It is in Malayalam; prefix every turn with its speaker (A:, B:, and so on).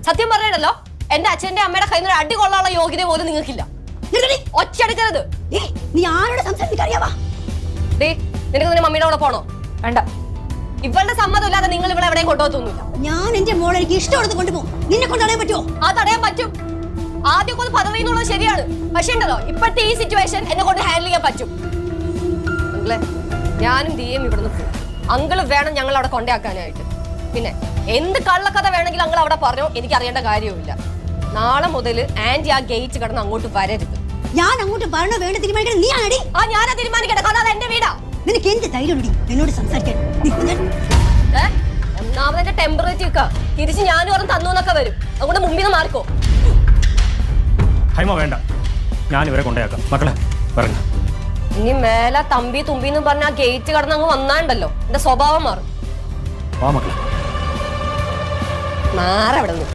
A: സത്യം പറയണല്ലോ, എന്റെ അച്ഛന്റെ അമ്മയുടെ കയ്യിൽ നിന്ന് അടി കൊള്ളാനുള്ള യോഗ്യത പോലും നിങ്ങൾക്കില്ല. ഒച്ചെടുക്കരുത്.
B: നീ ആരോട് സംസാരിക്കാറിയാവാ?
A: നിനക്ക് നിന്റെ മമ്മിയുടെ കൂടെ പോണോ? വേണ്ട. ഇവളുടെ സമ്മതം ഇല്ലാതെ നിങ്ങൾ ഇവിടെ എവിടെയും കൊണ്ടുപോകത്തൊന്നുമില്ല.
B: ഞാൻ എന്റെ മോളെ എനിക്ക് ഇഷ്ടമുള്ളത് കൊണ്ടുപോകും. നിന്നെ കൊണ്ടറിയാൻ പറ്റുമോ?
A: അത് അറിയാൻ പറ്റും. ആദ്യമൊക്കെ ഒന്ന് പദവി എന്നുള്ളത് ശരിയാണ്. പക്ഷേ ഉണ്ടല്ലോ, ഇപ്പോഴത്തെ ഈ സിറ്റുവേഷൻ എന്നെ കൊണ്ട് ഹാൻഡിൽ ചെയ്യാൻ പറ്റും. അങ്കിളെ, ഞാനും ദിയയും ഇവിടുന്ന് പോകും. അങ്കിള് വേണം ഞങ്ങൾ അവിടെ കൊണ്ടാക്കാനായിട്ട്. പിന്നെ എന്ത് കള്ളക്കഥ വേണമെങ്കിലും അങ്കിൾ അവിടെ പറഞ്ഞോ, എനിക്ക് അറിയേണ്ട കാര്യവുമില്ല. നാളെ മുതൽ ആന്റി ആ ഗേറ്റ് കടന്ന് അങ്ങോട്ട് വരരുത്.
B: ഞാൻ അങ്ങോട്ട് പറഞ്ഞോ വേണ്ട തീരുമാനിക്കണം നീ ആണടി.
A: ഞാനാ തീരുമാനിക്കട്ടെ. കാരണം അത് എന്റെ വീടാ.
B: നിനക്ക് എന്ത് ധൈര്യം എന്നോട് സംസാരിക്കാൻ?
A: ഒന്നാമത് എന്റെ ടെമ്പറേച്ചർ തിരിച്ച് ഞാനും ഓർമ്മ തന്നു എന്നൊക്കെ വരും. അതുകൊണ്ട് മുമ്പിൽ നിന്ന് മാർക്കോ.
C: ഹൈമ വേണ്ട, ഞാൻ ഇവരെ കൊണ്ടേക്കാം. മക്കളെ പറഞ്ഞു,
A: ഇനി മേലെ തമ്പി തുമ്പി എന്ന് പറഞ്ഞ ആ ഗേറ്റ് കടന്ന് അങ്ങ് വന്നാണ്ടല്ലോ, എന്റെ സ്വഭാവം മാറും.
C: മക്കളെ
A: മാറവിടെ നിന്ന്.